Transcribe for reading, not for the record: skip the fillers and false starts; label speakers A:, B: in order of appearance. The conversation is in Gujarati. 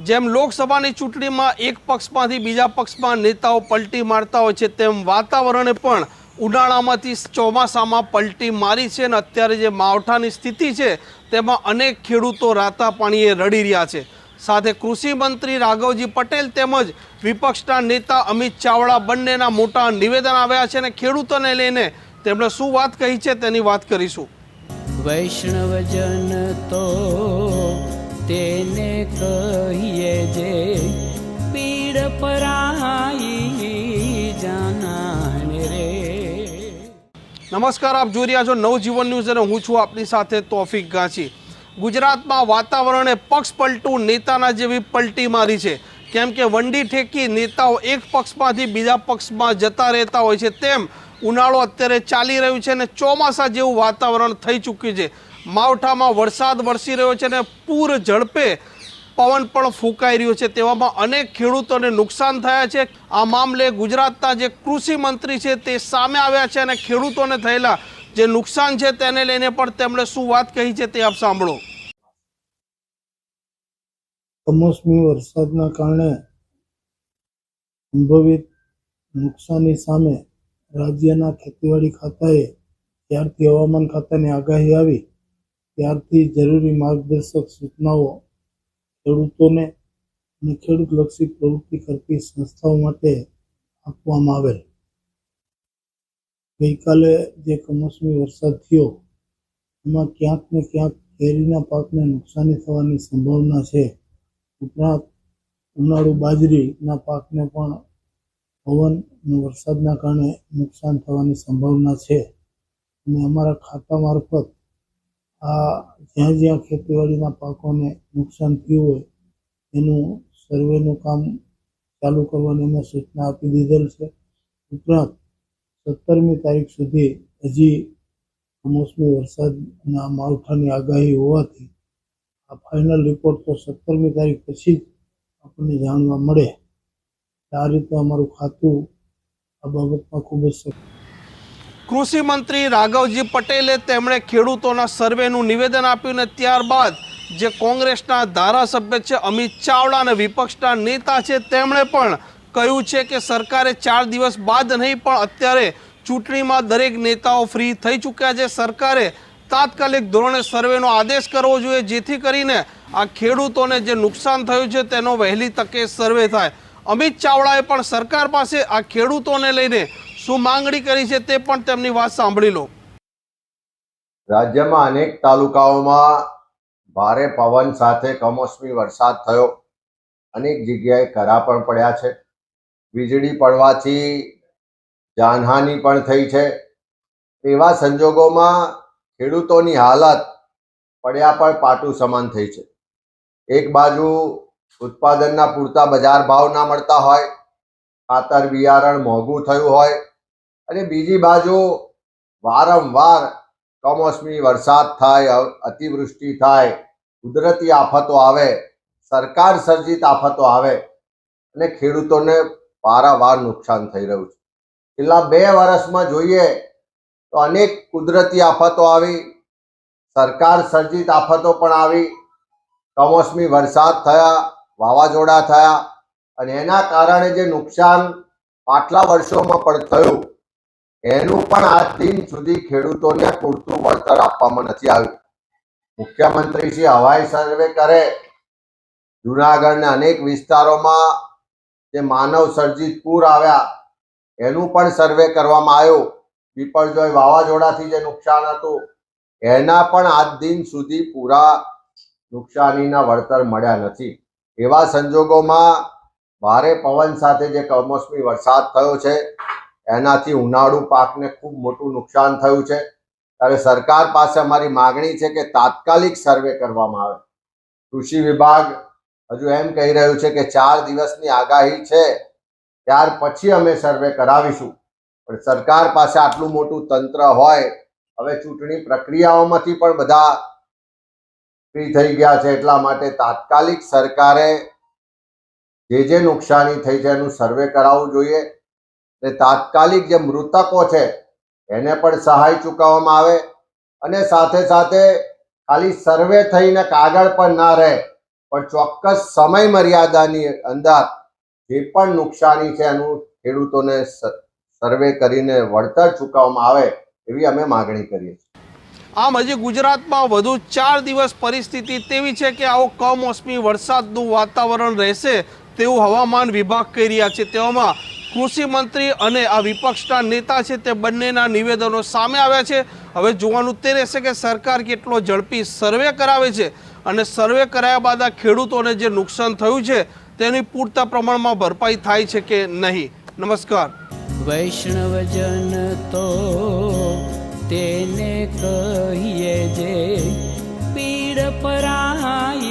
A: જેમ લોકસભાની ચૂંટણીમાં એક પક્ષમાંથી બીજા પક્ષમાં નેતાઓ પલટી મારતા હોય છે, તેમ વાતાવરણે પણ ઉનાળામાંથી ચોમાસામાં પલટી મારી છે. અને અત્યારે જે માવઠાની સ્થિતિ છે તેમાં અનેક ખેડૂતો રાતા પાણીએ રડી રહ્યા છે. સાથે કૃષિ મંત્રી રાઘવજી પટેલ તેમજ વિપક્ષના નેતા અમિત ચાવડા બંનેના મોટા નિવેદન આવ્યા છે અને ખેડૂતોને લઈને તેમણે શું વાત કહી છે તેની વાત કરીશું.
B: વૈષ્ણવજન તો તેને કહીએ જે પીડ પરાઈ જાનાને રે.
A: નમસ્કાર, આપ જોઈ રહ્યા છો નવજીવન ન્યૂઝ અને હું છું આપની સાથે તોફિક ગાંચી. ગુજરાતમાં વાતાવરણે પક્ષ પલટું નેતાના જેવી પલટી મારી છે. કેમ કે વંડી ઠેકી નેતાઓ એક પક્ષમાંથી બીજા પક્ષમાં જતા રહેતા હોય છે, તેમ ઉનાળો અત્યારે ચાલી રહ્યું છે અને ચોમાસા જેવું વાતાવરણ થઈ ચૂક્યું છે. માવઠામાં વરસાદ વરસી રહ્યો છે અને પૂર ઝડપે પવન પણ ફૂંકાઈ રહ્યો છે. તેવામાં અનેક ખેડૂતોને નુકસાન થયા છે. આ મામલે ગુજરાતના જે કૃષિ મંત્રી છે તે સામે આવ્યા છે અને ખેડૂતોને થયેલા જે નુકસાન છે તેને લઈને પણ તેમણે શું વાત કહી છે તે આપ સાંભળો.
C: કમોસમી વરસાદના કારણે સંભવિત નુકસાની સામે રાજ્યના ખેતીવાડી ખાતાએ ત્યારથી હવામાન ખાતાની આગાહી આવી ત્યારથી જરૂરી માર્ગદર્શક સૂચનાઓ ખેડૂતોને અને ખેડૂતલક્ષી પ્રવૃત્તિ કરતી સંસ્થાઓ માટે આપવામાં આવેલ. ગઈકાલે જે કમોસમી વરસાદ થયો એમાં ક્યાંક ને ક્યાંક કેરીના પાકને નુકસાની થવાની સંભાવના છે. ઉપરાંત ઉનાળુ બાજરીના પાકને પણ પવન અને વરસાદના કારણે નુકસાન થવાની સંભાવના છે. અને અમારા ખાતા મારફત આ જ્યાં જ્યાં ખેતીવાડીના પાકોને નુકસાન થયું હોય એનું સર્વેનું કામ ચાલુ કરવાની અમે સૂચના આપી દીધેલ છે. ઉપરાંત 17મી તારીખ સુધી હજી કમોસમી વરસાદના માવઠાની આગાહી હોવાથી આ ફાઇનલ રિપોર્ટ તો 17મી તારીખ પછી જ આપણને જાણવા મળે. આ રીતે અમારું ખાતું આ બાબતમાં ખૂબ જ
A: કૃષિ મંત્રી રાઘવજી પટેલે તેમણે ખેડૂતોના સર્વેનું નિવેદન આપ્યું અને ત્યારબાદ જે કોંગ્રેસના ધારાસભ્ય છે અમિત ચાવડા અને વિપક્ષના નેતા છે તેમણે પણ કહ્યું છે કે સરકારે 4 દિવસ બાદ નહીં પણ અત્યારે ચૂંટણીમાં દરેક નેતાઓ ફ્રી થઈ ચૂક્યા છે. સરકારે તાત્કાલિક ધોરણે સર્વેનો આદેશ કરવો જોઈએ જેથી કરીને આ ખેડૂતોને જે નુકસાન થયું છે તેનો વહેલી તકે સર્વે થાય. અમિત ચાવડાએ પણ સરકાર પાસે આ ખેડૂતોને લઈને શું માંગણી કરી છે તે પણ તેમની વાત સાંભળી લો.
D: રાજ્યમાં અનેક તાલુકાઓમાં ભારે પવન સાથે કમોસમી વરસાદ થયો. અનેક જગ્યાએ કરા પણ પડ્યા છે. વીજળી પડવાથી જાનહાનિ પણ થઈ છે. એવા સંજોગોમાં ખેડૂતોની હાલત પડ્યા પર પાટું સમાન થઈ છે. એક બાજુ ઉત્પાદનના પૂરતા બજાર ભાવ ના મળતા હોય, ખાતર બિયારણ મોંઘું થયું હોય, અને બીજી બાજુ વારંવાર કમોસમી વરસાદ થાય, અતિવૃષ્ટિ થાય, કુદરતી આફતો આવે, સરકાર સર્જિત આફતો આવે અને ખેડૂતોને પારાવાર નુકસાન થઈ રહ્યું છે. છેલ્લા 2 વર્ષમાં જોઈએ તો અનેક કુદરતી આફતો આવી, સરકાર સર્જિત આફતો પણ આવી, કમોસમી વરસાદ થયા, વાવાઝોડા થયા અને એના કારણે જે નુકસાન પાછલા વર્ષોમાં પણ થયું એનું પણ આજ દિન સુધી ખેડૂતોને પૂરતું વળતર આપવામાં નથી આવ્યું. મુખ્યમંત્રી શ્રી હવાઈ સર્વે કરે, જૂનાગઢના અનેક વિસ્તારોમાં જે માનવ સર્જિત પૂર આવ્યા એનું પણ સર્વે કરવામાં આવ્યું. બિપરજોય વાવાઝોડાથી જે નુકસાન હતું એના પણ આજ દિન સુધી પૂરા નુકસાનીના વળતર મળ્યા નથી. એવા સંજોગોમાં ભારે પવન સાથે જે કમોસમી વરસાદ થયો છે એનાથી ઉનાળુ પાકને ખૂબ મોટું નુકસાન થયું છે. ત્યારે સરકાર પાસે અમારી માગણી છે કે તાત્કાલિક સર્વે કરવામાં આવે. કૃષિ વિભાગ હજુ એમ કહી રહ્યું છે કે 4 દિવસની આગાહી છે ત્યાર પછી અમે સર્વે કરાવીશું. પણ સરકાર પાસે આટલું મોટું તંત્ર હોય, હવે ચૂંટણી પ્રક્રિયાઓમાંથી પણ બધા ફ્રી થઈ ગયા છે, એટલા માટે તાત્કાલિક સરકારે જે નુકસાની થઈ છે એનું સર્વે કરાવવું જોઈએ. અને તાત્કાલિક જે મૃતકો છે એને પણ સહાય ચૂકવવામાં આવે અને સાથે સાથે ખાલી સર્વે થઈને કાગળ પર ના રહે, પણ ચોક્કસ સમય મર્યાદાની અંદર જે પણ નુકસાની છે એનું ખેડૂતોને સર્વે કરીને વળતર ચૂકવવામાં આવે એવી અમે માગણી કરીએ છીએ।
A: આમ હજી ગુજરાતમાં વધુ 4 દિવસ પરિસ્થિતિ તેવી છે કે આવો કમોસમી વરસાદનું વાતાવરણ રહેશે તેવું હવામાન વિભાગ કહી રહ્યા છે। તેવામાં કૃષિ મંત્રી અને આ વિપક્ષના નેતા છે તે બંનેના નિવેદનો સામે આવ્યા છે। હવે જોવાનું તે રહેશે કે સરકાર કેટલો ઝડપી સર્વે કરાવે છે અને સર્વે કરાયા બાદ આ ખેડૂતોને જે નુકસાન થયું છે તેની પૂરતા પ્રમાણમાં ભરપાઈ થાય છે કે નહીં। નમસ્કાર।
B: વૈષ્ણવજન તો તેને કહીએ જે પીડ પરાઈ।